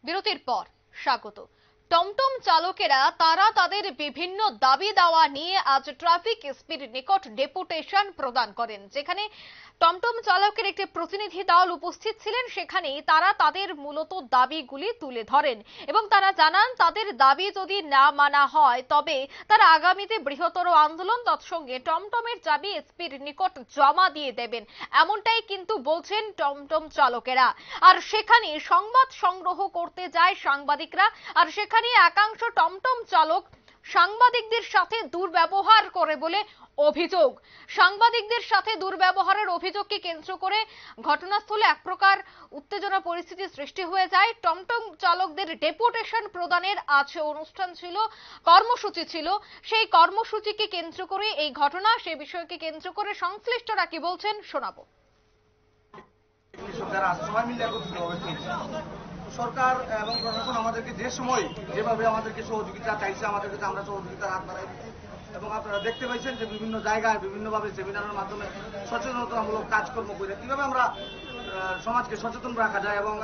বিরতির পর স্বাগত। টমটম চালকেরা তারা তাদের বিভিন্ন দাবি দাওয়া নিয়ে আজ ট্রাফিক এসপির নিকট ডেপুটেশন প্রদান করেন, যেখানে টমটম চালকের একটি প্রতিনিধি দল উপস্থিত ছিলেন। সেখানে তারা তাদের মূলত দাবিগুলি তুলে ধরেন এবং তারা জানান তাদের দাবি যদি না মানা হয় তবে তারা আগামীতে বৃহত্তর আন্দোলন, তৎসঙ্গে টমটমের চাবি এসপির নিকট জমা দিয়ে দেবেন, এমনটাই কিন্তু বলছেন টমটম চালকেরা। আর সেখানে সংবাদ সংগ্রহ করতে যায় সাংবাদিকরা, আর সেখানে একাংশ টমটম চালক সাংবাদিকদের সাথে দুর্ব্যবহার করে বলে অভিযোগ। সাংবাদিকদের সাথে দুর্ব্যবহারের অভিযোগকে কেন্দ্র করে ঘটনাস্থলে এক প্রকার উত্তেজনা পরিস্থিতি সৃষ্টি হয়ে যায়। টমটম চালকদের ডেপুটেশন প্রদানের আজ অনুষ্ঠান ছিল, কর্মসূচি ছিল। সেই কর্মসূচিকে কেন্দ্র করে এই ঘটনা, সেই বিষয়কে কেন্দ্র করে সংশ্লিষ্টরা কি বলছেন শোনাবো। সরকার এবং প্রশাসন আমাদেরকে যে সময় যেভাবে আমাদেরকে সহযোগিতা চাইছে, আমাদের কাছে আমরা সহযোগিতার হাত বাড়াই দিচ্ছি এবং আপনারা দেখতে পাইছেন যে বিভিন্ন জায়গায় বিভিন্নভাবে সেমিনারের মাধ্যমে সচেতনতামূলক কাজকর্ম করে কিভাবে আমরা সমাজকে সচেতন রাখা যায় এবং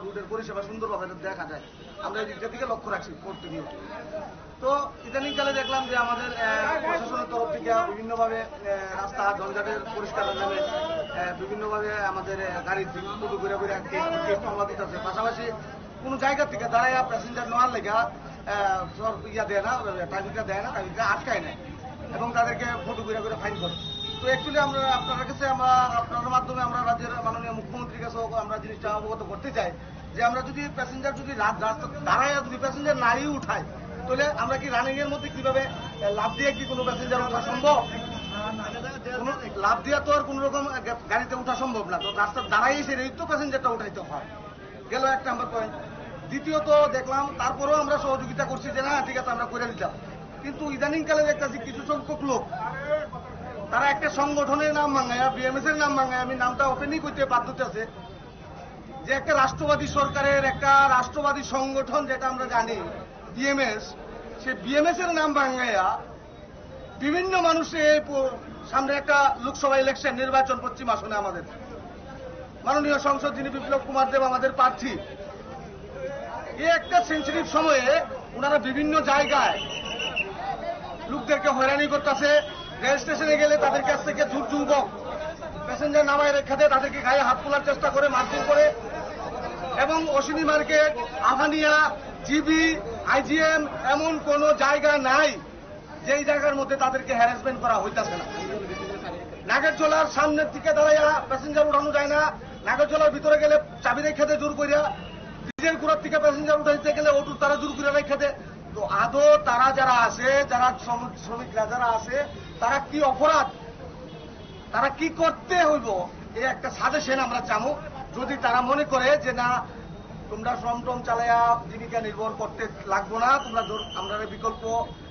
রুটের পরিষেবা সুন্দরভাবে দেখা যায়, আমরা এই দিকটা থেকে লক্ষ্য রাখছি প্রতিনিয়ত। তো ইদানিংকালে দেখলাম যে আমাদের প্রশাসনের তরফ থেকে বিভিন্নভাবে রাস্তা ঝঞ্ঝাটের পরিষ্কারের নামে বিভিন্নভাবে আমাদের গাড়ির ফুটো ঘুরে ঘুরে কেস মামলা দিতেছে। পাশাপাশি কোনো জায়গা থেকে দাঁড়াইয়া প্যাসেঞ্জার নেওয়ার লেগা দেয় না, ট্রাফিকটা দেয় না, ট্রাফিকটা আটকায় নেয় এবং তাদেরকে ফটো ঘুরে ঘুরে ফাইন করে। তো অ্যাকচুয়ালি আমরা আপনার কাছে আপনার মাধ্যমে আমরা রাজ্যের মাননীয় মুখ্যমন্ত্রীর কাছে আমরা জিনিসটা অবগত করতে চাই যে আমরা যদি প্যাসেঞ্জার যদি রাস্তা দাঁড়ায় যদি প্যাসেঞ্জার নাই উঠায়, তাহলে আমরা কি রানিং এর মধ্যে কিভাবে লাভ দিয়ে কি কোনো প্যাসেঞ্জার ওঠা সম্ভব? লাভ দেওয়া তো আর কোন রকম গাড়িতে ওঠা সম্ভব না। তো রাস্তা দাঁড়াই সেই তো প্যাসেঞ্জারটা উঠাইতে হয়, গেল এক নাম্বার পয়েন্ট। দ্বিতীয়ত দেখলাম তারপরেও আমরা সহযোগিতা করছি যে না ঠিক আছে আমরা করে দিতাম, কিন্তু ইদানিংকালে দেখতেছি কিছু সংখ্যক লোক তারা একটা সংগঠনের নাম ভাঙায়, বিএমএস এর নাম ভাঙায়, আমি নামটা ওপেনই করতে বাধ্যতা আছে, যে একটা রাষ্ট্রবাদী সরকারের একটা রাষ্ট্রবাদী সংগঠন যেটা আমরা জানি বিএমএস, সে বিএমএস এর নাম ভাঙাইয়া বিভিন্ন মানুষের সামনে একটা লোকসভা ইলেকশন নির্বাচন পশ্চিম আসনে আমাদের মাননীয় সংসদ যিনি বিপ্লব কুমার দেব আমাদের প্রার্থী, এই একটা সেন্সিটিভ সময়ে ওনারা বিভিন্ন জায়গায় লোকদেরকে হয়রানি করতেছে। রেল স্টেশনে গেলে তাদের কাছ থেকে যুবক প্যাসেঞ্জার নামায় রেখা দেয়, তাদেরকে গায়ে হাত তোলার চেষ্টা করে, মারধর করে এবং অশ্বিনী মার্কেট, আভানিয়া, জিবি, আইজিএম এমন কোন জায়গা নাই যেই জায়গার মধ্যে তাদেরকে হ্যারাসমেন্ট করা হইতেছে না। নাগেরজোলার সামনের দিকে দাঁড়াইয়া প্যাসেঞ্জার উঠানো যায় না, নাগেরজোলার ভিতরে গেলে চাবি রেখা দেয় জোর করিয়া, ব্রিজের গোড়ার থেকে প্যাসেঞ্জার উঠাইতে গেলে ওটুর তারা জোর করে রেখা দেয়। তো আদৌ তারা যারা আছে, যারা শ্রমিকরা যারা আছে, তারা কি অপরাধ, তারা কি করতে হইব, এই একটা সাজেশন আমরা চাবো। যদি তারা মনে করে যে না তোমরা টমটম চালাইয়া জীবিকা নির্ভর করতে লাগবো না, তোমরা আমরা বিকল্প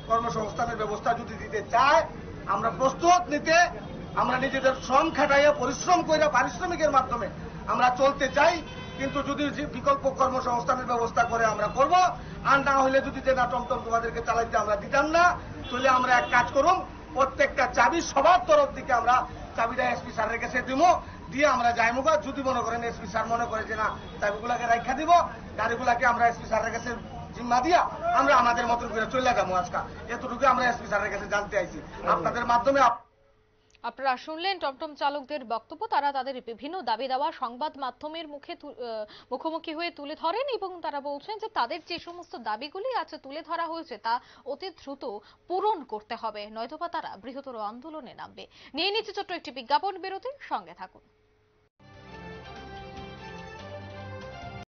কর্মসংস্থানের ব্যবস্থা যদি দিতে চায়, আমরা প্রস্তুত নিতে, আমরা নিজেদের শ্রম খাটাইয়া পরিশ্রম করে পারিশ্রমিকের মাধ্যমে আমরা চলতে চাই, কিন্তু যদি বিকল্প কর্মসংস্থানের ব্যবস্থা করে আমরা করব। আর না হলে যদি যে না টমটম তোমাদেরকে চালাইতে আমরা দিতাম না, তাহলে আমরা এক কাজ করুন, প্রত্যেকটা চাবি সবার তরফ থেকে আমরা চাবিটা এসপি স্যারের কাছে দিব, দিয়ে আমরা যাইমু। যদি মনে করেন এসপি স্যার মনে করে যে না চাবিগুলাকে রাখা দিব, গাড়িগুলাকে আমরা এসপি স্যারের কাছে জিম্মা দিয়া আমরা আমাদের মতন করে চলে যাবো। আজকাল এতটুকু আমরা এসপি স্যারের কাছে জানতে আইছি আপনাদের মাধ্যমে। আপনারা শুনলেন টমটম চালকদের বক্তব্য। তারা তাদের বিভিন্ন দাবি দাওয়া সংবাদ মাধ্যমের মুখোমুখি হয়ে তুলে ধরেন এবং তারা বলছেন যে তাদের যে সমস্ত দাবিগুলি আছে তুলে ধরা হয়েছে তা অতি দ্রুত পূরণ করতে হবে, নয়তোবা তারা বৃহত্তর আন্দোলনে নামবে। নিয়ে নিচ্ছে ছোট্ট একটি বিজ্ঞাপন বিরতি, সঙ্গে থাকুন।